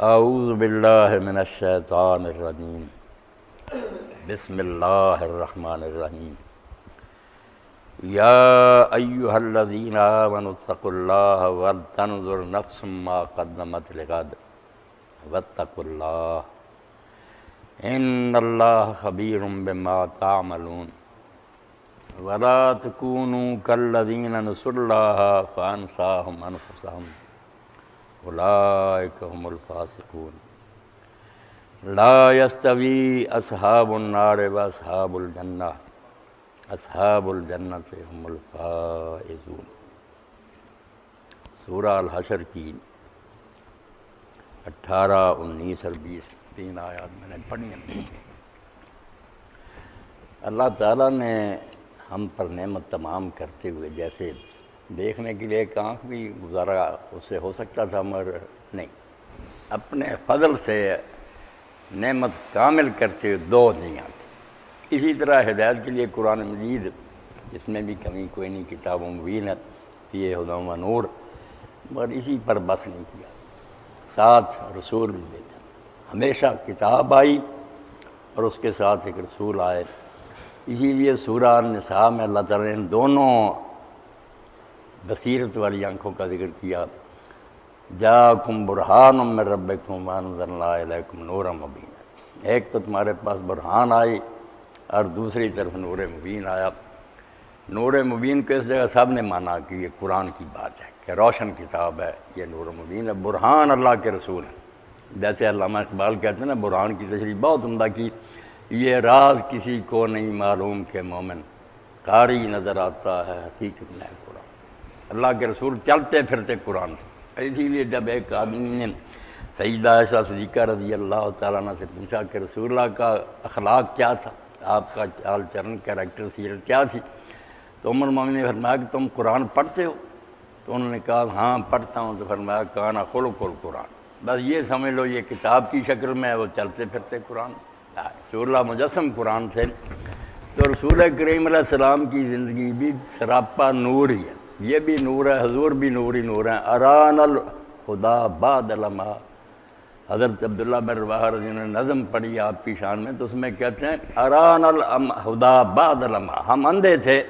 اعوذ باللہ من الشیطان الرجیم بسم اللہ الرحمن الرحیم یا ایہا الذین آمنوا اتقوا اللہ ولتنظر نفس ما قدمت لغد واتقوا اللہ ان اللہ خبیر بما تعملون ولا تکونوا کالذین نسوا اللہ فانساہم انفسہم اولئک هم الفاسقون لا يستوی اصحاب النار واصحاب الجنہ اصحاب الجنۃ هم الفائزون۔ سورہ الحشر کی 18، 19 اور 20 تین آیات میں نے پڑھی ہیں۔ اللہ تعالیٰ نے ہم پر نعمت تمام کرتے ہوئے، جیسے دیکھنے کے لیے ایک آنکھ بھی گزارا اس سے ہو سکتا تھا مگر نہیں، اپنے فضل سے نعمت کامل کرتے ہوئے دو دنیا کی۔ اسی طرح ہدایت کے لیے قرآن مجید، اس میں بھی کمی کوئی نہیں، کتاب مبین ہے فیہ ھدی و نور، مگر اسی پر بس نہیں کیا، ساتھ رسول بھی دیتے ہیں۔ ہمیشہ کتاب آئی اور اس کے ساتھ ایک رسول آئے۔ اسی لیے سورہ النساء میں اللہ تعالیٰ نے دونوں بصیرت والی آنکھوں کا ذکر کیا، جاءکم برہان من ربکم وانزلنا الیکم نورا مبینا۔ ایک تو تمہارے پاس برہان آئی اور دوسری طرف نور مبین آیا۔ نور مبین کو اس جگہ سب نے مانا کہ یہ قرآن کی بات ہے کہ روشن کتاب ہے، یہ نور مبین ہے، برہان اللہ کے رسول ہے۔ جیسے علامہ اقبال کہتے ہیں نا، برہان کی تشریح بہت عمدہ کی، یہ راز کسی کو نہیں معلوم کہ مومن قاری نظر آتا ہے حقیقت میں قرآن۔ اللہ کے رسول چلتے پھرتے قرآن تھے۔ اسی لیے جب ایک آدمی نے سیدہ عائشہ صدیقہ رضی اللہ تعالیٰ عنہ سے پوچھا کہ رسول اللہ کا اخلاق کیا تھا، آپ کا چال چلن، کیریکٹر، سیرت کیا تھی، تو ام المومنین نے فرمایا کہ تم قرآن پڑھتے ہو؟ تو انہوں نے کہا ہاں پڑھتا ہوں۔ تو فرمایا کانا خلق القرآن، بس یہ سمجھ لو یہ کتاب کی شکل میں ہے، وہ چلتے پھرتے قرآن۔ رسول اللہ مجسم قرآن تھے۔ تو رسول کریم علیہ السلام کی زندگی بھی سراپا نور ہی ہے، یہ بھی نور ہے، حضور بھی نور ہی نور ہیں۔ اران الہدی بعد لما، حضرت عبداللہ بن رواحہ رضی اللہ عنہ نے نظم پڑھی آپ کی شان میں، تو اس میں کہتے ہیں اران الہدی بعد لما، ہم اندھے تھے،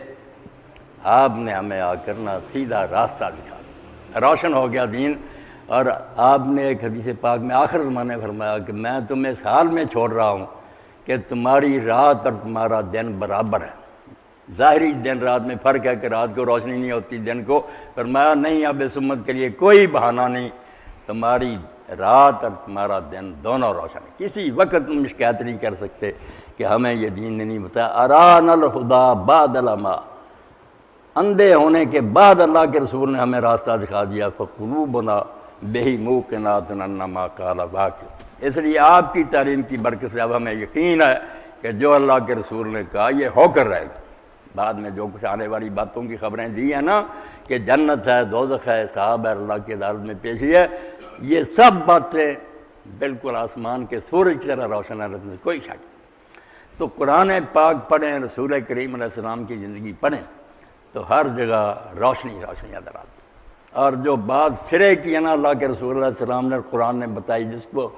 آپ نے ہمیں آ کر نہ سیدھا راستہ دکھا، روشن ہو گیا دین۔ اور آپ نے ایک حدیث پاک میں آخر زمانے فرمایا کہ میں تمہیں اس حال میں چھوڑ رہا ہوں کہ تمہاری رات اور تمہارا دن برابر ہے۔ ظاہری دن رات میں فرق ہے کہ رات کو روشنی نہیں ہوتی، دن کو۔ فرمایا نہیں، اب اس امت کے لیے کوئی بہانہ نہیں، تمہاری رات اور تمہارا دن دونوں روشن ہے، کسی وقت تم شکایت نہیں کر سکتے کہ ہمیں یہ دین نے نہیں بتایا۔ اران الہدی بعد لما، اندھے ہونے کے بعد اللہ کے رسول نے ہمیں راستہ دکھا دیا۔ فقلوبنا بہ موقنات انما قال واقع، اس لیے آپ کی تعلیم کی برکت سے اب ہمیں یقین ہے کہ جو اللہ کے رسول نے کہا یہ ہو کر رہے گا۔ بعد میں جو کچھ آنے والی باتوں کی خبریں دی ہیں نا کہ جنت ہے، دوزخ ہے، حساب ہے، اللہ کی عدالت میں پیشی ہے، یہ سب باتیں بالکل آسمان کے سورج کی طرح روشن ہے، کوئی شک نہیں۔ تو قرآن پاک پڑھیں، رسول کریم علیہ السلام کی زندگی پڑھیں تو ہر جگہ روشنی روشنی نظر آتی۔ اور جو بات سرے کی ہے نا اللہ کے رسول علیہ السلام نے قرآن نے بتائی، جس کو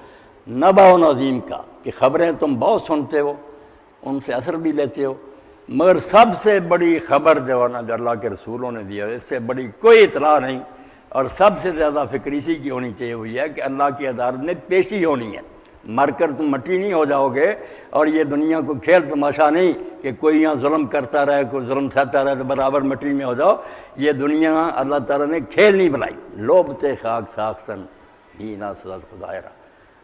نبأ عظیم کا، کہ خبریں تم بہت سنتے ہو، ان سے اثر بھی لیتے ہو، مگر سب سے بڑی خبر جو ہے نا جو اللہ کے رسولوں نے دیا، اس سے بڑی کوئی اطلاع نہیں، اور سب سے زیادہ فکر اسی کی ہونی چاہیے، وہ یہ ہے کہ اللہ کی عدالت میں پیشی ہونی ہے۔ مر کر تم مٹی نہیں ہو جاؤ گے، اور یہ دنیا کو کھیل تماشا نہیں کہ کوئی یہاں ظلم کرتا رہے، کوئی ظلم سہتا رہے تو برابر مٹی میں ہو جاؤ۔ یہ دنیا اللہ تعالیٰ نے کھیل نہیں بنائی۔ لوبتے خاک ساختن ہی نہ صدق خدائرہ۔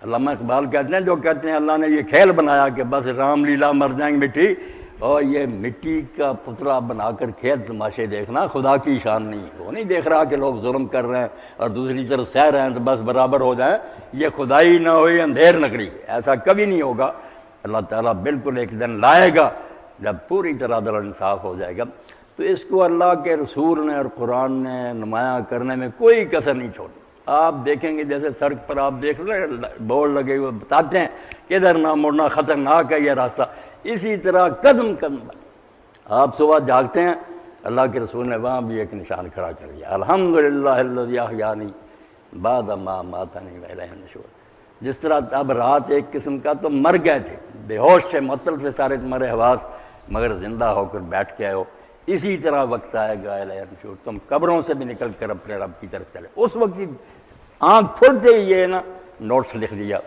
علامہ اقبال کہتے ہیں، جو کہتے ہیں اللہ نے یہ کھیل بنایا کہ بس رام لیلا مر جائیں گے مٹی، اور یہ مٹی کا پتلا بنا کر کھیل تماشے دیکھنا خدا کی شان نہیں ہے۔ وہ نہیں دیکھ رہا کہ لوگ ظلم کر رہے ہیں اور دوسری طرف سہ رہے ہیں تو بس برابر ہو جائیں، یہ خدائی نہ ہوئی اندھیر نگری، ایسا کبھی نہیں ہوگا۔ اللہ تعالیٰ بالکل ایک دن لائے گا جب پوری طرح عدل انصاف ہو جائے گا۔ تو اس کو اللہ کے رسول نے اور قرآن نے نمایاں کرنے میں کوئی کسر نہیں چھوڑی۔ آپ دیکھیں گے جیسے سڑک پر آپ دیکھ رہے ہیں بورڈ لگے ہوئے بتاتے ہیں کہ ادھر نہ مڑنا، خطرناک ہے یہ راستہ، اسی طرح قدم قدم پر آپ صبح جاگتے ہیں، اللہ کے رسول نے وہاں بھی ایک نشان کھڑا کر دیا، الحمدللہ الذی احیانی بعد ما اماتنی والیہ النشور۔ جس طرح اب رات ایک قسم کا تو مر گئے تھے، بے ہوش سے معطل سے سارے تمہارے حواس، مگر زندہ ہو کر بیٹھ کے آئے ہو، اسی طرح وقت آئے گا النشور، تم قبروں سے بھی نکل کر اپنے رب کی طرف چلے۔ اس وقت آنکھ کھلتے ہی یہ نا نوٹس لکھ دیا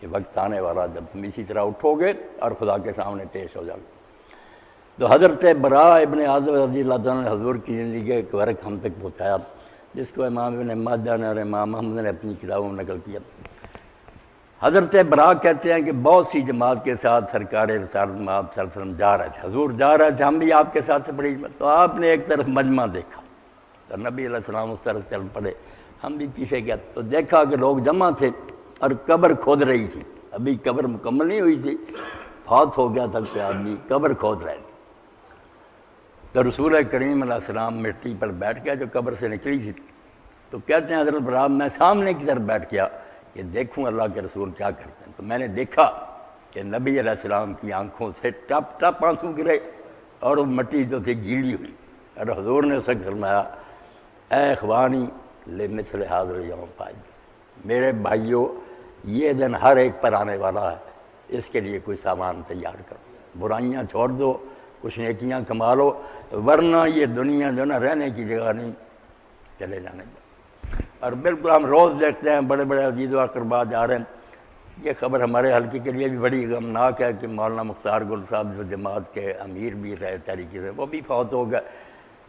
کہ وقت آنے والا جب تم اسی طرح اٹھو گے اور خدا کے سامنے پیش ہو جاؤ گے۔ تو حضرت براء ابن عازب رضی اللہ عنہ نے حضور کی زندگی کا ایک ورق ہم تک پہنچایا، جس کو امام ابن ماجہ نے اور امام محمد نے اپنی کتابوں میں نقل کیا۔ حضرت براء کہتے ہیں کہ بہت سی جماعت کے ساتھ سرکار رسالت میں آپ صلی اللہ علیہ وسلم جا رہے تھے، حضور جا رہے تھے، ہم بھی آپ کے ساتھ سے بڑی، تو آپ نے ایک طرف مجمع دیکھا تو نبی علیہ السلام اس طرف چل پڑے، ہم بھی پیچھے گئے تو دیکھا کہ لوگ جمع تھے اور قبر کھود رہی تھی، ابھی قبر مکمل نہیں ہوئی تھی، فوت ہو گیا تھا کوئی آدمی، قبر کھود رہے تھے۔ تو رسول کریم علیہ السلام مٹی پر بیٹھ گیا جو قبر سے نکلی تھی، تو کہتے ہیں حضرت براء میں سامنے کی طرف بیٹھ گیا کہ دیکھوں اللہ کے رسول کیا کرتے ہیں، تو میں نے دیکھا کہ نبی علیہ السلام کی آنکھوں سے ٹپ ٹپ آنسو گرے اور وہ مٹی جو تھی گیلی ہوئی، اور حضور نے اسے فرمایا اے اخوانی لمثل ھذا الیوم قائد، میرے بھائیوں یہ دن ہر ایک پر آنے والا ہے، اس کے لیے کوئی سامان تیار کرو، برائیاں چھوڑ دو، کچھ نیکیاں کما لو، ورنہ یہ دنیا جو نا رہنے کی جگہ نہیں، چلے جانے دو۔ اور بالکل ہم روز دیکھتے ہیں بڑے بڑے عزیز و اقربا جا رہے ہیں۔ یہ خبر ہمارے حلقے کے لیے بھی بڑی غمناک ہے کہ مولانا مختار گل صاحب جو جماعت کے امیر بھی رہے تحریک سے، وہ بھی فوت ہو گئے۔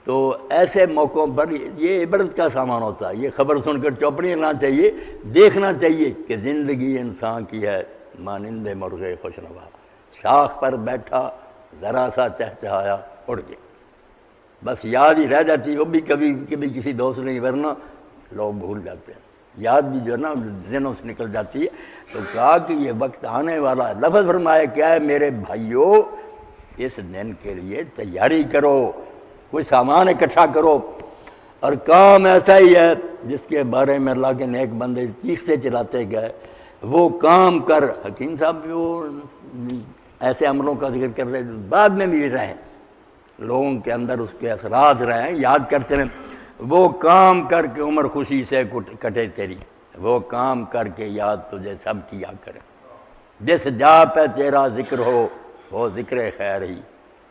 تو ایسے موقعوں پر یہ عبرت کا سامان ہوتا ہے، یہ خبر سن کر چپ نہیں رہنا چاہیے، دیکھنا چاہیے کہ زندگی انسان کی ہے مانند مرغ خوشنوا، شاخ پر بیٹھا ذرا سا چہچہایا اڑ گیا، بس یاد ہی رہ جاتی، وہ بھی کبھی کبھی کسی دوست نہیں، ورنہ لوگ بھول جاتے ہیں، یاد بھی جو ہے نا ذہنوں سے نکل جاتی ہے۔ تو کہا کہ یہ وقت آنے والا ہے، لفظ فرمایا کیا ہے میرے بھائیوں اس دن کے لیے تیاری کرو، کوئی سامان اکٹھا کرو، اور کام ایسا ہی ہے جس کے بارے میں اللہ کے نیک بندے چیختے چلاتے گئے، وہ کام کر، حکیم صاحب جو ایسے عملوں کا ذکر کر رہے بعد میں بھی رہیں، لوگوں کے اندر اس کے اثرات رہیں، یاد کرتے رہیں، وہ کام کر کے عمر خوشی سے کٹے تیری، وہ کام کر کے یاد تجھے سب کیا کرے، جس جا پہ تیرا ذکر ہو وہ ذکر خیر ہی،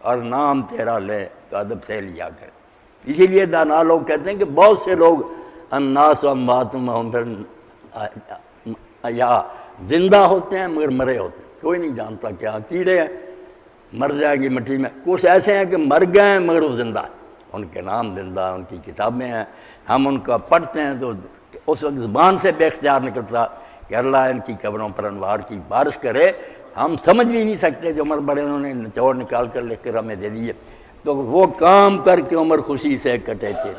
اور نام تیرا لے تو ادب سے لیا کرے۔ اسی لیے دانا لوگ کہتے ہیں کہ بہت سے لوگ الناس اموات وہم فی یا زندہ ہوتے ہیں مگر مرے ہوتے ہیں، کوئی نہیں جانتا کیا، کیڑے ہیں مر جائے گی مٹی میں، کچھ ایسے ہیں کہ مر گئے ہیں مگر وہ زندہ ہیں، ان کے نام زندہ، ان کی کتابیں ہیں، ہم ان کا پڑھتے ہیں تو اس وقت زبان سے بے اختیار نکلتا کہ اللہ ان کی قبروں پر انوار کی بارش کرے، ہم سمجھ بھی نہیں سکتے جو عمر بڑے انہوں نے نچوڑ نکال کر لکھ کر ہمیں دے دیے۔ تو وہ کام کر کے عمر خوشی سے کٹے تھے،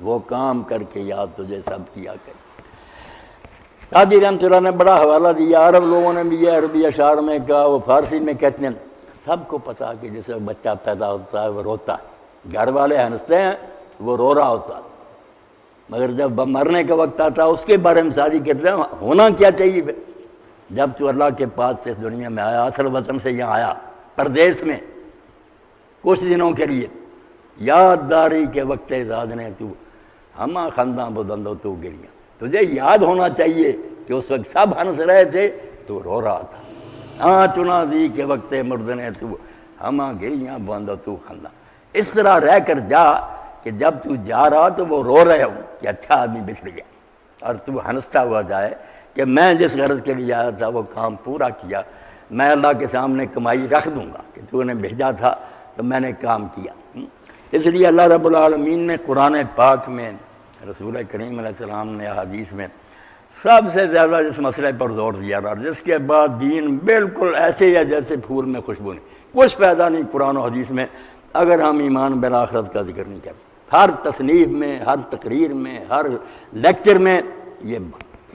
وہ کام کر کے یاد تجھے سب کیا کرے۔ قاضی رحمۃ اللہ نے بڑا حوالہ دیا، عرب لوگوں نے بھی یہ عربی اشعار میں کہا، وہ فارسی میں کہتے ہیں، سب کو پتا کہ جس وقت بچہ پیدا ہوتا ہے وہ روتا ہے، گھر والے ہنستے ہیں وہ رو رہا ہوتا ہے، مگر جب مرنے کا وقت آتا ہے اس کے بارے میں شادی کرتے ہیں ہونا کیا چاہیے بھائی، جب تو اللہ کے پاس سے اس دنیا میں آیا، اصل وطن سے یہاں آیا پردیس میں کچھ دنوں کے لیے، یاد داری کے وقت زاد نے تو ہمہ خنداں بدندو تو گریاں، تجھے یاد ہونا چاہیے کہ اس وقت سب ہنس رہے تھے تو رو رہا تھا، ہاں چنا دی کے وقت مردنے تو ہمہ گریاں بندو تو خنداں، اس طرح رہ کر جا کہ جب تو جا رہا تو وہ رو رہے ہوں کہ اچھا آدمی بچڑ گیا، اور تو ہنستا ہوا جائے کہ میں جس غرض کے لیے آیا تھا وہ کام پورا کیا، میں اللہ کے سامنے کمائی رکھ دوں گا کہ تو نے بھیجا تھا تو میں نے کام کیا۔ اس لیے اللہ رب العالمین نے قرآن پاک میں، رسول کریم علیہ السلام نے حدیث میں سب سے زیادہ اس مسئلے پر زور دیا رہا، جس کے بعد دین بالکل ایسے ہی ہے جیسے پھول میں خوشبو نہیں، کچھ پیدا نہیں قرآن و حدیث میں اگر ہم ایمان بالآخرت کا ذکر نہیں کرتے۔ ہر تصنیف میں، ہر تقریر میں، ہر لیکچر میں یہ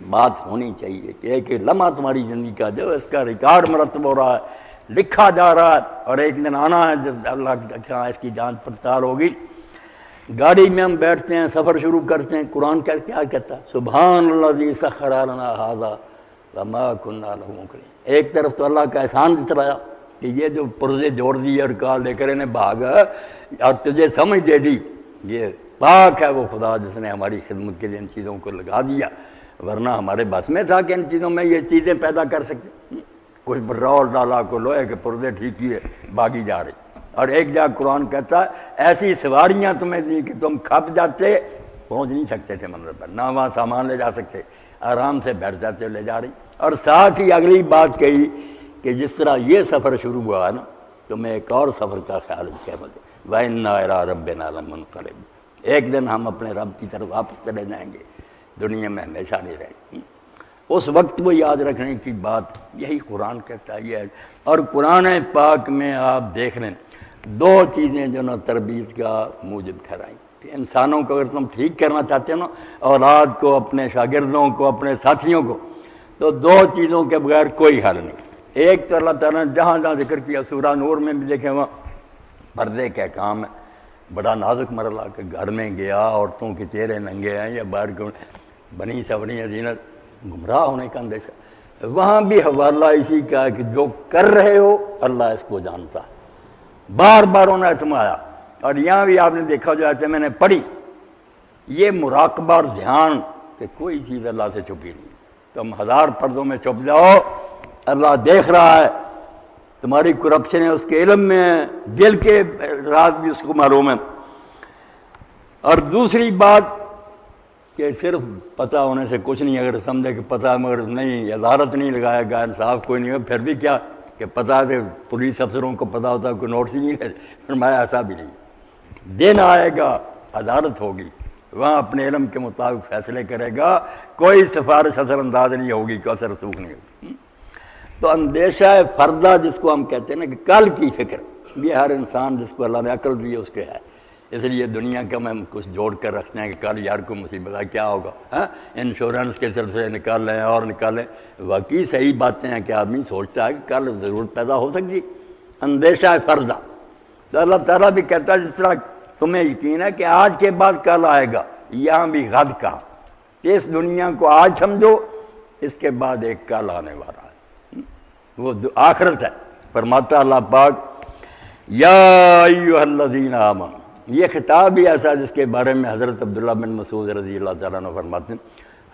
بات ہونی چاہیے کہ ایک لمحہ تمہاری زندگی کا جو اس کا ریکارڈ مرتب ہو رہا ہے، لکھا جا رہا ہے، اور ایک دن آنا ہے جب اللہ کے اس کی جانچ پڑتال ہوگی۔ گاڑی میں ہم بیٹھتے ہیں، سفر شروع کرتے ہیں، قرآن کیا کہتا ہے؟ سبحان الذی سخر لنا ھذا وما كنا له مقرنین۔ ایک طرف تو اللہ کا احسان جتلایا کہ یہ جو پرزے جوڑ دیے اور کہا لے کر انہیں بھاگا اور تجھے سمجھ دے دی، یہ پاک ہے وہ خدا جس نے ہماری خدمت کے لیے ان چیزوں کو لگا دیا۔ ورنہ ہمارے بس میں تھا کہ ان چیزوں میں یہ چیزیں پیدا کر سکتے. کچھ پٹرول ڈالا کو لوہے کے پردے ٹھیک کیے باغی جا رہے. اور ایک جگہ قرآن کہتا ہے ایسی سواریاں تمہیں دی کہ تم کھپ جاتے, پہنچ نہیں سکتے تھے منزل پر, نہ وہاں سامان لے جا سکتے, آرام سے بیٹھ جاتے لے جا رہی. اور ساتھ ہی اگلی بات کہی کہ جس طرح یہ سفر شروع ہوا نا تمہیں ایک اور سفر کا خیال کیا بولے وَإِنَّا إِلَىٰ رَبِّنَا لَمُنْقَلِبُونَ, ایک دن ہم اپنے رب کی طرف واپس چلے جائیں گے, دنیا میں ہمیشہ نہیں رہیں گے. اس وقت وہ یاد رکھنے کی بات یہی قرآن کہتا ہے. اور قرآن پاک میں آپ دیکھ لیں دو چیزیں جو نا تربیت کا موجب ٹھہرائیں کہ انسانوں کو اگر تم ٹھیک کرنا چاہتے ہو نا, اولاد کو, اپنے شاگردوں کو, اپنے ساتھیوں کو, تو دو چیزوں کے بغیر کوئی حل نہیں. ایک تو اللہ تعالیٰ نے جہاں جہاں ذکر کیا, سورہ نور میں بھی دیکھیں وہاں پردے کا کام ہے, بڑا نازک مرحلہ کہ گھر میں گیا عورتوں کے چہرے ننگے ہیں یا باہر کیوں بنی سبنی زینت, گمراہ ہونے کا اندیشہ. وہاں بھی حوالہ اسی کا ہے کہ جو کر رہے ہو اللہ اس کو جانتا ہے. بار بار انہیں اتمایا. اور یہاں بھی آپ نے دیکھا جو ایسے میں نے پڑھی, یہ مراقبہ اور دھیان کہ کوئی چیز اللہ سے چھپی نہیں. تم ہزار پردوں میں چھپ جاؤ, اللہ دیکھ رہا ہے, تمہاری کرپشن ہے اس کے علم میں ہے, دل کے راز بھی اس کو معلوم ہے. اور دوسری بات کہ صرف پتہ ہونے سے کچھ نہیں, اگر سمجھے کہ پتہ مگر نہیں, عدالت نہیں لگایا گیا, انصاف کوئی نہیں ہو, پھر بھی کیا کہ پتہ ہے پولیس افسروں کو پتہ ہوتا ہے کوئی نوٹس ہی نہیں ہے, فرمایا ایسا بھی نہیں. دن آئے گا, عدالت ہوگی, وہاں اپنے علم کے مطابق فیصلے کرے گا, کوئی سفارش اثر انداز نہیں ہوگی, کوئی اثر رسوخ نہیں ہوگی. تو اندیشہ فردہ جس کو ہم کہتے ہیں نا کہ کل کی فکر, یہ ہر انسان جس کو اللہ نے عقل دی ہے اس کے ہے. اس لیے دنیا کا میں کچھ جوڑ کر رکھتے ہیں کہ کل یار کو مصیبت ہے کیا ہوگا, انشورنس کے سلسلے نکال لیں اور نکالیں. واقعی صحیح باتیں ہیں کہ آدمی سوچتا ہے کہ کل ضرورت پیدا ہو سکتی. اندیشہ فردہ تو اللہ تعالیٰ بھی کہتا ہے جس طرح تمہیں یقین ہے کہ آج کے بعد کل آئے گا, یہاں بھی غد کا, اس دنیا کو آج سمجھو, اس کے بعد ایک کل آنے والا ہے, وہ آخرت ہے. فرماتا اللہ پاک یا ایھا الذین آمنوا, یہ خطاب بھی ایسا جس کے بارے میں حضرت عبداللہ بن مسعود رضی اللہ تعالیٰ عنہ فرماتے ہیں.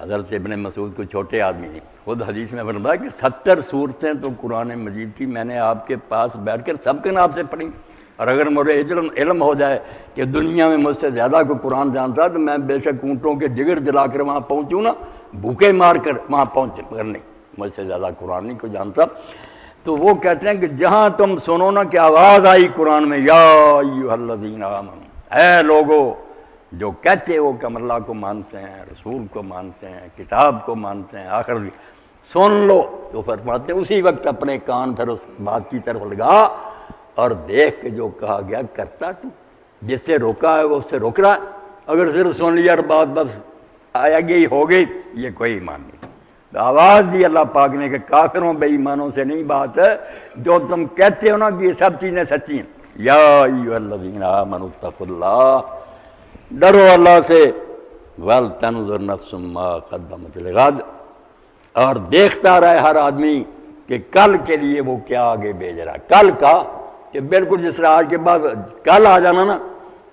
حضرت ابن مسعود کو چھوٹے آدمی نہیں, خود حدیث میں فرمایا کہ 70 صورتیں تو قرآن مجید کی میں نے آپ کے پاس بیٹھ کر سب کے نام سے پڑھی, اور اگر مجھے علم ہو جائے کہ دنیا میں مجھ سے زیادہ کوئی قرآن جانتا تو میں بے شک اونٹوں کے جگر جلا کر وہاں پہنچوں نا, بھوکے مار کر وہاں پہنچے, مگر نہیں, مجھ سے زیادہ قرآن نہیں کوئی جانتا. تو وہ کہتے ہیں کہ جہاں تم سنو نا کہ آواز آئی قرآن میں یا ایھا الذین آمنوا, اے لوگو جو کہتے ہو کہ ہم اللہ کو مانتے ہیں, رسول کو مانتے ہیں, کتاب کو مانتے ہیں, آخر بھی سن لو. تو فرماتے ہیں اسی وقت اپنے کان پھر اس بات کی طرف لگا اور دیکھ کہ جو کہا گیا کرتا, تو جس سے روکا ہے وہ اس سے روک رہا ہے. اگر صرف سن لیا اور بات بس آیا گئی ہو گئی, یہ کوئی ایمان نہیں. آواز دی اللہ پاک نے کہ کافروں بے ایمانوں سے نہیں بات ہے, جو تم کہتے ہو نا کہ یہ سب چیزیں سچی ہیں. یا ایھا الذین آمنوا اتقوا اللہ, ڈرو اللہ سے, وَلْتَنْظُرْ نَفْسٌ مَّا قَدَّمَتْ لِغَدٍ, اور دیکھتا رہے ہر آدمی کہ کل کے لیے وہ کیا آگے بھیج رہا ہے. کل کا کہ بالکل جس طرح آج کے بعد کل آ جانا نا,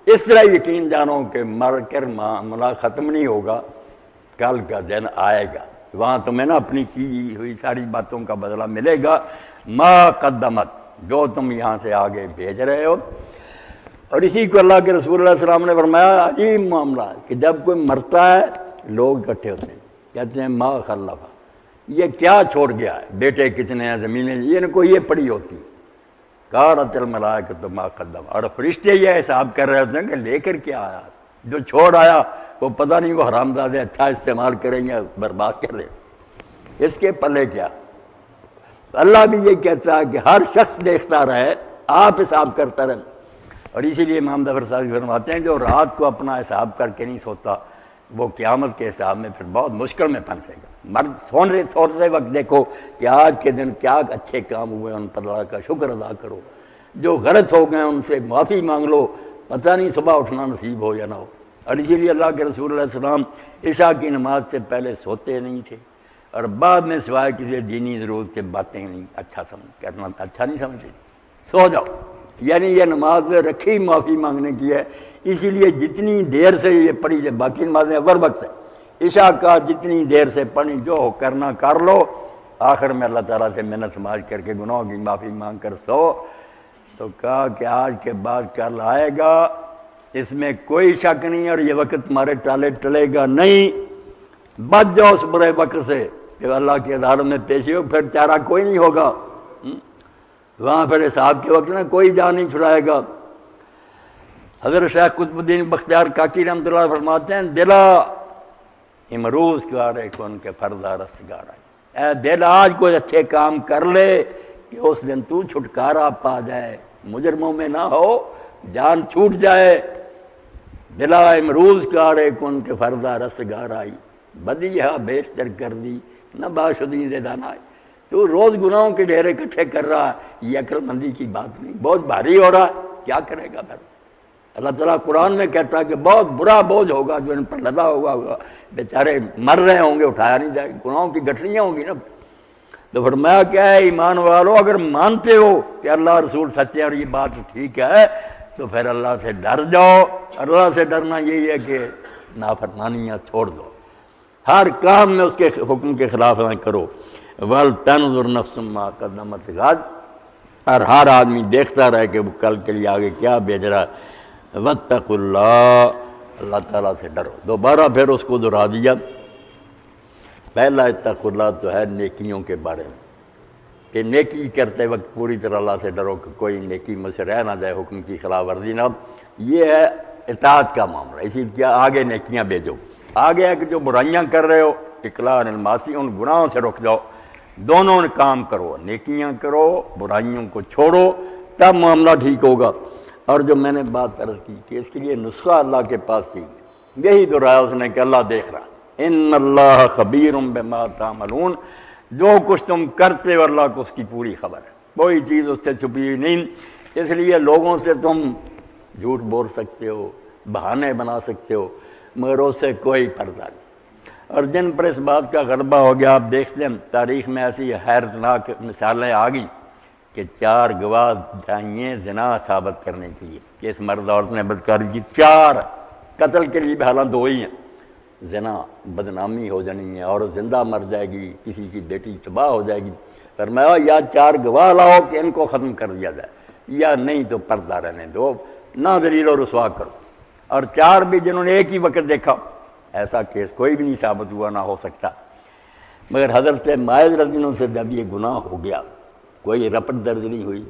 اس طرح یقین جانو کہ مر کر معاملہ ختم نہیں ہوگا, کل کا دن آئے گا, وہاں تمہیں نا اپنی کی ہوئی ساری باتوں کا بدلہ ملے گا. ما قدمت, جو تم یہاں سے آگے بھیج رہے ہو. اور اسی کو اللہ کے رسول اللہ علیہ وسلم نے فرمایا عجیب معاملہ ہے کہ جب کوئی مرتا ہے لوگ اکٹھے ہوتے ہیں, کہتے ہیں ما خلف, یہ کیا چھوڑ گیا ہے, بیٹے کتنے ہیں, زمینیں, یہ ان کو یہ پڑی ہوتی. قالت الملائکۃ ما قدم, اور فرشتے یہ حساب کر رہے ہوتے ہیں کہ لے کر کیا آیا, جو چھوڑ آیا وہ پتہ نہیں وہ حرامزادے اچھا استعمال کریں گے برباد کر لیں, اس کے پلے کیا. اللہ بھی یہ کہتا ہے کہ ہر شخص دیکھتا رہے, آپ حساب کرتا رہے. اور اسی لیے امام ظفر صاحب فرماتے ہیں جو رات کو اپنا حساب کر کے نہیں سوتا وہ قیامت کے حساب میں پھر بہت مشکل میں پھنسے گا. مرد سوتے وقت دیکھو کہ آج کے دن کیا اچھے کام ہوئے, ان پر اللہ کا شکر ادا کرو, جو غلط ہو گئے ان سے معافی مانگ لو, پتہ نہیں صبح اٹھنا نصیب ہو یا نہ ہو. اور اسی لیے اللہ کے رسول علیہ السلام عشاء کی نماز سے پہلے سوتے نہیں تھے, اور بعد میں سوائے کسی دینی ضرورت کے باتیں نہیں کرنا اچھا نہیں سمجھتے, سو جاؤ. یعنی یہ نماز میں رکھی معافی مانگنے کی ہے, اسی لیے جتنی دیر سے یہ پڑھی جائے, باقی نمازیں ور وقت ہے, عشاء کا جتنی دیر سے پڑھنی جو ہو کرنا کر لو، آخر میں اللہ تعالیٰ سے منت سماج کر کے گناہوں کی معافی مانگ کر سو۔ تو کہا کہ آج کے بعد کل آئے گا، اس میں کوئی شک نہیں، اور یہ وقت تمہارے ٹالے ٹلے گا نہیں۔ بچ جاؤ اس برے وقت سے کہ اللہ کی عدالت میں پیشی ہو، پھر چارہ کوئی نہیں ہوگا، وہاں پھر حساب کے وقت میں کوئی جان نہیں چھڑائے گا۔ حضرت شیخ قطب الدین بختیار کاکی رحمۃ اللہ فرماتے ہیں، دلا امروز کارے کن کے فردا رستگار آئے، اے دل آج کوئی اچھے کام کر لے کہ اس دن تو چھٹکارا پا جائے، مجرموں میں نہ ہو، جان چھوٹ جائے۔ دلا امروز کارے کن کے فردا رستگار آئی، بدیہا بیشتر کر دی نہ باشدین دانائی۔ تو روز گناہوں کے ڈھیر اکٹھے کر رہا ہے، یہ عقل مندی کی بات نہیں، بہت بھاری ہو رہا ہے، کیا کرے گا پھر؟ اللہ تعالیٰ قرآن میں کہتا ہے کہ بہت برا بوجھ ہوگا جو ان پر لدا ہوگا، بیچارے مر رہے ہوں گے، اٹھایا نہیں جائے، گناہوں کی گٹھڑیاں ہوں گی نا۔ تو فرمایا کیا ہے، ایمان والو اگر مانتے ہو کہ اللہ رسول سچے اور یہ بات ٹھیک ہے تو پھر اللہ سے ڈر جاؤ۔ اللہ سے ڈرنا یہی ہے کہ نافرمانیاں چھوڑ دو، ہر کام میں اس کے حکم کے خلاف نہ کرو۔ وَلْتَنْظُرْ نَفْسٌ مَا قَدَّمَتْ غَدٍ، اور ہر آدمی دیکھتا رہے کہ وہ کل کے لیے آگے کیا بھیج رہا ہے۔ وَاتَّقُوا اللَّهَ، اللہ تعالیٰ سے ڈرو۔ دوبارہ پھر اس کو دہرا دیا۔ پہلا اتقوا اللہ تو ہے نیکیوں کے بارے میں، کہ نیکی کرتے وقت پوری طرح اللہ سے ڈرو کہ کوئی نیکی مجھ سے رہ نہ جائے، حکم کی خلاف ورزی نہ۔ یہ ہے اطاعت کا معاملہ، اسی کیا آگے نیکیاں بھیجو۔ آگے ہے کہ جو برائیاں کر رہے ہو، اقلاع عن المعاصی، ان گناہوں سے رک جاؤ، دونوں کام کرو، نیکیاں کرو، برائیوں کو چھوڑو، تب معاملہ ٹھیک ہوگا۔ اور جو میں نے بات عرض کی کہ اس کے لیے نسخہ اللہ کے پاس ہی ہے، یہی دہرایا اس نے کہ اللہ دیکھ رہا، ان اللہ خبیر بما تعملون، جو کچھ تم کرتے ہو اللہ کو اس کی پوری خبر ہے، کوئی چیز اس سے چھپی نہیں۔ اس لیے لوگوں سے تم جھوٹ بول سکتے ہو، بہانے بنا سکتے ہو، مگر اس سے کوئی پردہ نہیں۔ اور جن پر اس بات کا غلبہ ہو گیا، آپ دیکھتے ہیں تاریخ میں ایسی حیرتناک مثالیں آ گئی کہ 4 گواہ چاہیے زنا ثابت کرنے کے لیے کہ اس مرد عورت نے بدکاری کی، 4 قتل کے لیے بھی حالات 2 ہی ہیں، زنا بدنامی ہو جانی ہے، عورت زندہ مر جائے گی، کسی کی بیٹی تباہ ہو جائے گی۔ فرمایا یا 4 گواہ لاؤ کہ ان کو ختم کر دیا جائے، یا نہیں تو پردہ رہنے دو، نہ ذلیل و رسوا کرو۔ اور 4 بھی جنہوں نے ایک ہی وقت دیکھا، ایسا کیس کوئی بھی نہیں ثابت ہوا، نہ ہو سکتا۔ مگر حضرت ماعز رضی اللہ عنہ سے جب یہ گناہ ہو گیا، کوئی رپٹ درج نہیں ہوئی،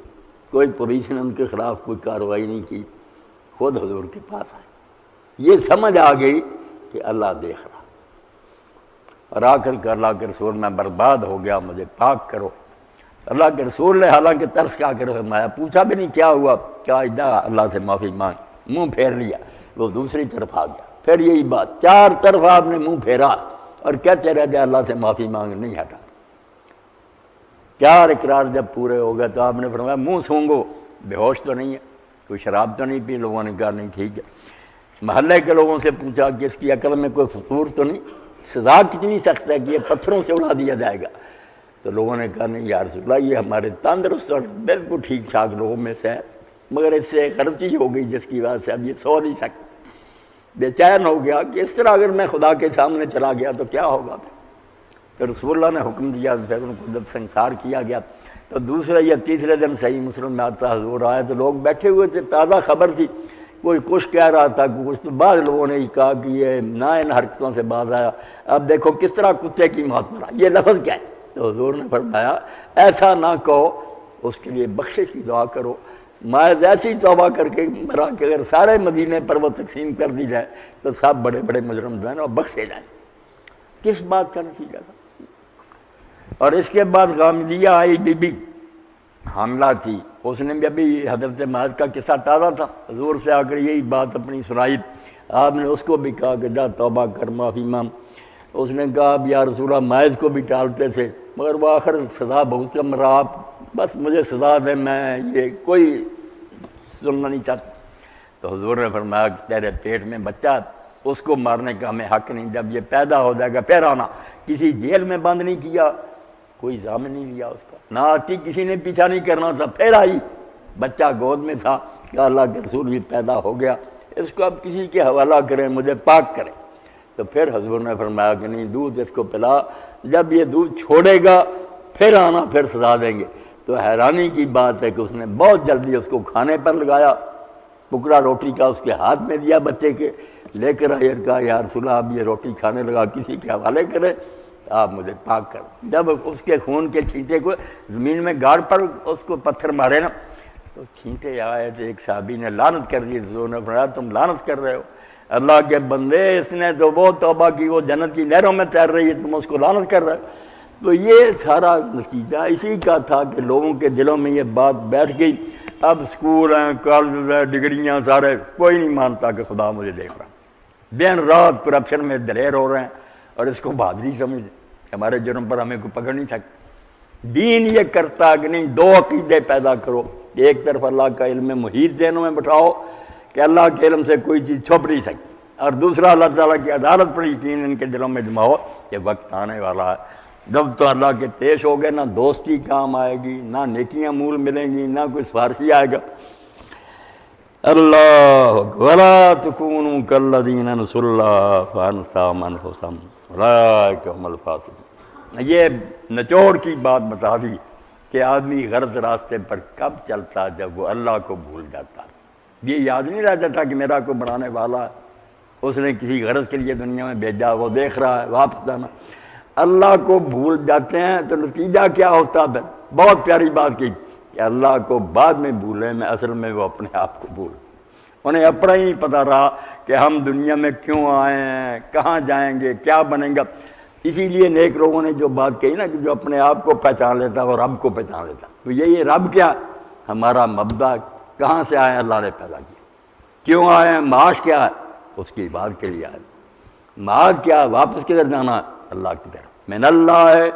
کوئی پولیس نے ان کے خلاف کوئی کارروائی نہیں کی، خود حضور کے پاس آئے، یہ سمجھ آ گئی کہ اللہ دیکھ رہا، اور آ کر کہ اللہ کے رسول میں برباد ہو گیا، مجھے پاک کرو۔ اللہ کے رسول نے حالانکہ ترس کے آ کر فرمایا، پوچھا بھی نہیں کیا ہوا، کیا اجدا اللہ سے معافی مانگ، منہ پھیر لیا، وہ دوسری طرف آ گیا، پھر یہی بات، 4 طرف آپ نے منہ پھیرا اور کہتے رہ گئے اللہ سے معافی مانگ، نہیں ہٹا۔ 4 اقرار جب پورے ہو گئے تو آپ نے فرمایا منہ سونگو، بے ہوش تو نہیں ہے، کوئی شراب تو نہیں پی؟ لوگوں نے کہا نہیں، ٹھیک ہے۔ محلے کے لوگوں سے پوچھا کہ اس کی عقل میں کوئی فطور تو نہیں، سزا کتنی سخت ہے کہ یہ پتھروں سے اڑا دیا جائے گا؟ تو لوگوں نے کہا نہیں یا رسول اللہ، یہ ہمارے تندرست اور بالکل ٹھیک ٹھاک لوگوں میں سے ہے، مگر اس سے غلطی ہو گئی جس کی وجہ سے اب یہ سو نہیں سکتا۔ بے چین ہو گیا کہ اس طرح اگر میں خدا کے سامنے چلا گیا تو کیا ہوگا؟ تو رسول اللہ نے حکم دیا، پھر ان کو جب سنسار کیا گیا تو دوسرے یا تیسرے دن صحیح مسلم میں آتا حضور آئے تو لوگ بیٹھے ہوئے تھے، تازہ خبر تھی، کوئی کچھ کہہ رہا تھا، کچھ تو بعض لوگوں نے ہی کہا کہ یہ نہ ان حرکتوں سے باز آیا، اب دیکھو کس طرح کتے کی موت مرا، یہ لفظ کیا ہے؟ تو حضور نے فرمایا ایسا نہ کہو، اس کے لیے بخشش کی دعا کرو۔ ماعز ایسی توبہ کر کے مرا کہ اگر سارے مدینے پر وہ تقسیم کر دی جائے تو سب بڑے بڑے مجرم جو ہیں اور بخشے جائیں۔ کس بات کا نتیجہ تھا؟ اور اس کے بعد غامدیہ آئی، بی بی حاملہ تھی، اس نے بھی ابھی حضرت ماعز کا قصہ تازہ تھا، حضور سے آ کر یہی بات اپنی سنائی، آپ نے اس کو بھی کہا کہ جا توبہ کر، معافی مانگ۔ اس نے کہا اب یا رسول اللہ، ماعز کو بھی ٹالتے تھے مگر وہ آخر سزا بہت کم رہا، آپ بس مجھے سزا دیں، میں یہ کوئی سننا نہیں چاہتا۔ تو حضور نے فرمایا کہ تیرے پیٹ میں بچہ، اس کو مارنے کا ہمیں حق نہیں، جب یہ پیدا ہو جائے گا پھر آنا۔ کسی جیل میں بند نہیں کیا، کوئی ضامن نہیں لیا اس کا، نہ آتی کسی نے پیچھا نہیں کرنا تھا، پھر آئی، بچہ گود میں تھا کہ اللہ کے رسول بھی پیدا ہو گیا، اس کو اب کسی کے حوالہ کریں، مجھے پاک کریں۔ تو پھر حضور نے فرمایا کہ نہیں، دودھ اس کو پلا، جب یہ دودھ چھوڑے گا پھر آنا، پھر سزا دیں گے۔ تو حیرانی کی بات ہے کہ اس نے بہت جلدی اس کو کھانے پر لگایا، ٹکڑا روٹی کا اس کے ہاتھ میں دیا بچے کے، لے کر آئے، کہا یا رسول اللہ اب یہ روٹی کھانے لگا، کسی کے حوالے کرے، آپ مجھے پاک کر۔ جب اس کے خون کے چھینٹے کو زمین میں گاڑ پر اس کو پتھر مارے نا تو چھینٹے آئے، تو ایک صحابی نے لعنت کر دی، حضور نے فرمایا تم لعنت کر رہے ہو، اللہ کے بندے، اس نے تو وہ توبہ کی، وہ جنت کی نہروں میں تیر رہی ہے، تم اس کو لعنت کر رہے ہو۔ تو یہ سارا نتیجہ اسی کا تھا کہ لوگوں کے دلوں میں یہ بات بیٹھ گئی۔ اب سکول ہیں، کالج ہیں، ڈگریاں، سارے، کوئی نہیں مانتا کہ خدا مجھے دیکھ رہا، دن رات کرپشن میں دلیر ہو رہے ہیں اور اس کو بہادری سمجھتے، ہمارے جرم پر ہمیں کوئی پکڑ نہیں سکتا۔ دین یہ کرتا کہ نہیں، دو عقیدے پیدا کرو، ایک طرف اللہ کا علم محیط ذہنوں میں بٹھاؤ کہ اللہ کے علم سے کوئی چیز چھپ نہیں سکتی، اور دوسرا اللہ تعالیٰ کی عدالت پر یقین ان کے دلوں میں جماؤ کہ وقت آنے والا ہے جب تو اللہ کے پیش ہو گئے، نہ دوستی کام آئے گی، نہ نیکیاں مول ملیں گی، نہ کوئی سفارشی آئے گا۔ اللہ ولا تکونوا کالذین نسوا اللہ فانساہم انفسہم اولئک هم الفاسقون۔ یہ نچوڑ کی بات بتا دی کہ آدمی غلط راستے پر کب چلتا، جب وہ اللہ کو بھول جاتا، یہ یاد نہیں رہ جاتا کہ میرا کوئی بنانے والا ہے، اس نے کسی غرض کے لیے دنیا میں بھیجا، وہ دیکھ رہا ہے، واپس آنا۔ اللہ کو بھول جاتے ہیں تو نتیجہ کیا ہوتا ہے؟ بہت پیاری بات کی کہ اللہ کو بعد میں بھولیں، میں اصل میں وہ اپنے آپ کو بھول، انہیں اپنا ہی نہیں پتہ رہا کہ ہم دنیا میں کیوں آئے ہیں، کہاں جائیں گے، کیا بنیں گا۔ اسی لیے نیک لوگوں نے جو بات کہی نا کہ جو اپنے آپ کو پہچان لیتا وہ رب کو پہچان لیتا، تو یہ رب کیا، ہمارا مبدا، کہاں سے آئے ہیں، اللہ نے پیدا کیا، کیوں آئے ہیں، معاش کیا ہے، اس کی بات کے لیے آئے، معاش کیا ہے، واپس کدھر جانا ہے، اللہ کی طرف، من اللہ ہے،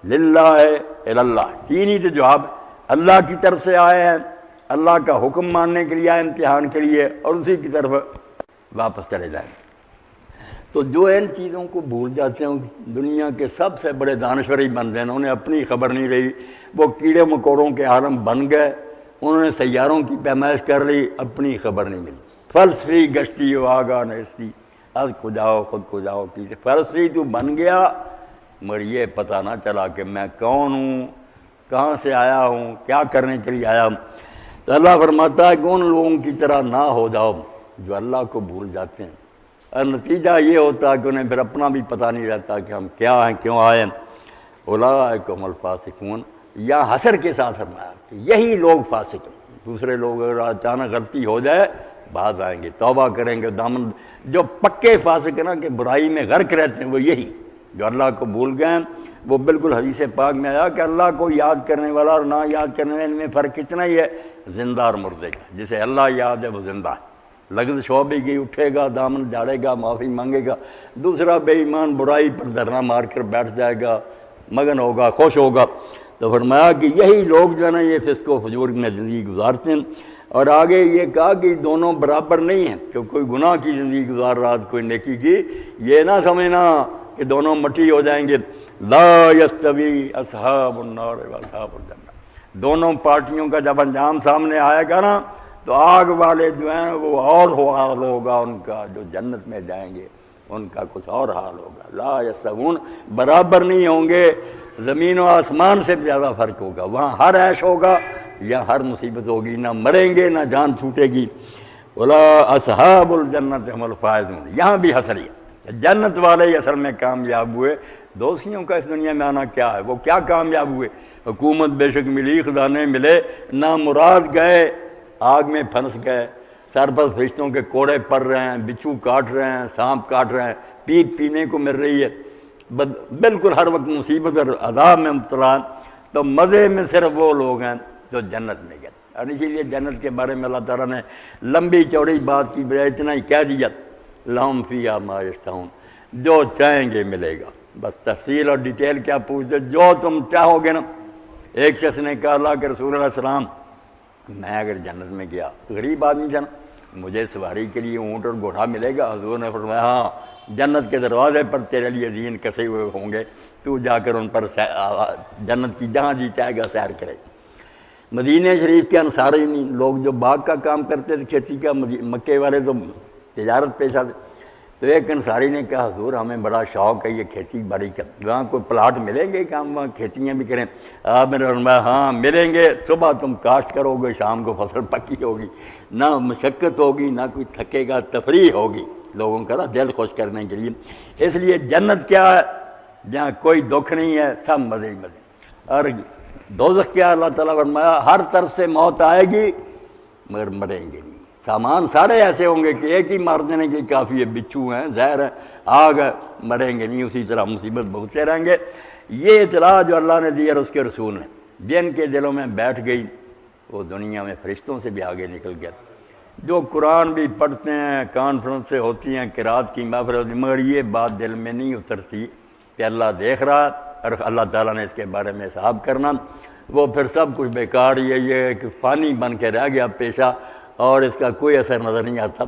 للہ ہے، اللہ، تین ہی تو جواب، اللہ کی طرف سے آئے ہیں، اللہ کا حکم ماننے کے لیے آئے، امتحان کے لیے، اور اسی کی طرف واپس چلے جائیں۔ تو جو ان چیزوں کو بھول جاتے ہیں دنیا کے سب سے بڑے دانشوری بن گئے، انہیں اپنی خبر نہیں رہی، وہ کیڑے مکوڑوں کے عالم بن گئے، انہوں نے سیاروں کی پیمائش کر لی، اپنی خبر نہیں ملی۔ فلسفی گشتی و آگاہ نیستی، از کو جاؤ خود کو جاؤ کی، فلسفی تو بن گیا مگر یہ پتہ نہ چلا کہ میں کون ہوں، کہاں سے آیا ہوں، کیا کرنے کے لیے آیا ہوں۔ تو اللہ فرماتا ہے کہ ان لوگوں کی طرح نہ ہو جاؤ جو اللہ کو بھول جاتے ہیں، اور نتیجہ یہ ہوتا ہے کہ انہیں پھر اپنا بھی پتہ نہیں رہتا کہ ہم کیا ہیں، کیوں آئے ہیں۔ اولئک هم الفاسقون، یا حسر کے ساتھ فرمایا کہ یہی لوگ فاسق ہیں۔ دوسرے لوگ اگر اچانک غلطی ہو جائے بعد آئیں گے، توبہ کریں گے، دامن، جو پکے فاسق ہیں نا کہ برائی میں غرق رہتے ہیں، وہ یہی جو اللہ کو بھول گئے ہیں۔ وہ بالکل حدیث پاک میں آیا کہ اللہ کو یاد کرنے والا اور نہ یاد کرنے والے میں فرق اتنا ہی ہے، زندہ اور مردے کا۔ جسے اللہ یاد ہے وہ زندہ ہے، لغزش ہو بھی گئی اٹھے گا، دامن جھاڑے گا، معافی مانگے گا۔ دوسرا بے ایمان برائی پر دھرنا مار کر بیٹھ جائے گا، مگن ہوگا، خوش ہوگا۔ تو فرمایا کہ یہی لوگ جو ہے نا یہ فسق و فجور میں زندگی گزارتے ہیں، اور آگے یہ کہا کہ دونوں برابر نہیں ہیں، کہ کوئی گناہ کی زندگی گزار رہا کوئی نیکی کی، یہ نہ سمجھنا کہ دونوں مٹی ہو جائیں گے۔ لا یستوی اصحاب النار و اصحاب الجنہ، دونوں پارٹیوں کا جب انجام سامنے آئے گا نا تو آگ والے جو ہیں وہ اور حال ہوگا ان کا، جو جنت میں جائیں گے ان کا کچھ اور حال ہوگا۔ لا یستوون، برابر نہیں ہوں گے، زمین و آسمان سے زیادہ فرق ہوگا، وہاں ہر عیش ہوگا، یا ہر مصیبت ہوگی، نہ مریں گے نہ جان چھوٹے گی۔ ولا اصحاب الجنت هم الفائزون، یہاں بھی حسری ہے، جنت والے ہی اصل میں کامیاب ہوئے۔ دوستیوں کا اس دنیا میں آنا کیا ہے، وہ کیا کامیاب ہوئے؟ حکومت بے شک ملی، خزانے ملے، نہ مراد گئے، آگ میں پھنس گئے، سر پر فرشتوں کے کوڑے پڑ رہے ہیں، بچھو کاٹ رہے ہیں، سانپ کاٹ رہے ہیں، پیپ پینے کو مل رہی ہے، بالکل ہر وقت مصیبت اور عذاب میں مبتلا ہیں۔ تو مزے میں صرف وہ لوگ ہیں جو جنت میں گئے، اور اسی لیے جنت کے بارے میں اللہ تعالیٰ نے لمبی چوڑی بات کی بجائے اتنا ہی کہہ دیا، لہم فیہا ما یشتہون، جو چاہیں گے ملے گا۔ بس تفصیل اور ڈیٹیل کیا پوچھتے، جو تم چاہو گے نا۔ ایک شخص نے کہا اللہ کے رسول علیہ السلام، میں اگر جنت میں گیا، غریب آدمی تھا نا، مجھے سواری کے لیے اونٹ اور گھوڑا ملے گا؟ حضور نے فرمایا ہاں، جنت کے دروازے پر تیرے لیے زین کسے ہوئے ہوں گے، تو جا کر ان پر جنت کی جہاں جی چاہے گا سیر کرے۔ مدینہ شریف کے انصاری لوگ جو باغ کا کام کرتے تھے، کھیتی کا، مکے والے تو تجارت پیشہ تھے، تو ایک انصاری نے کہا حضور ہمیں بڑا شوق ہے یہ کھیتی باڑی کا، وہاں کوئی پلاٹ ملیں گے کہ ہم وہاں کھیتیاں بھی کریں؟ آپ نے فرمایا ہاں ملیں گے، صبح تم کاشت کرو گے، شام کو فصل پکی ہوگی، نہ مشقت ہوگی، نہ کوئی تھکے گا، تفریح ہوگی لوگوں کا دل خوش کرنے کے لیے۔ اس لیے جنت کیا ہے؟ جہاں کوئی دکھ نہیں ہے، سب مزے ہی مزے۔ اور دوزخ کیا؟ اللہ تعالیٰ فرمایا ہر طرف سے موت آئے گی مگر مریں گے نہیں، سامان سارے ایسے ہوں گے کہ ایک ہی مار دینے کے کافی ہے، بچھو ہیں، زہر ہے، آگ ہے، مریں گے نہیں، اسی طرح مصیبت بھگتے رہیں گے۔ یہ اطلاع جو اللہ نے دی اور اس کے رسول نے جن کے دلوں میں بیٹھ گئی وہ دنیا میں فرشتوں سے بھی آگے نکل گیا۔ جو قرآن بھی پڑھتے ہیں، کانفرنس سے ہوتی ہیں، قرات کی محفل ہوتی ہیں، مگر یہ بات دل میں نہیں اترتی کہ اللہ دیکھ رہا اور اللہ تعالیٰ نے اس کے بارے میں حساب کرنا، وہ پھر سب کچھ بیکار ہی ہے، یہ کہ پانی بن کے رہ گیا پیشہ اور اس کا کوئی اثر نظر نہیں آتا۔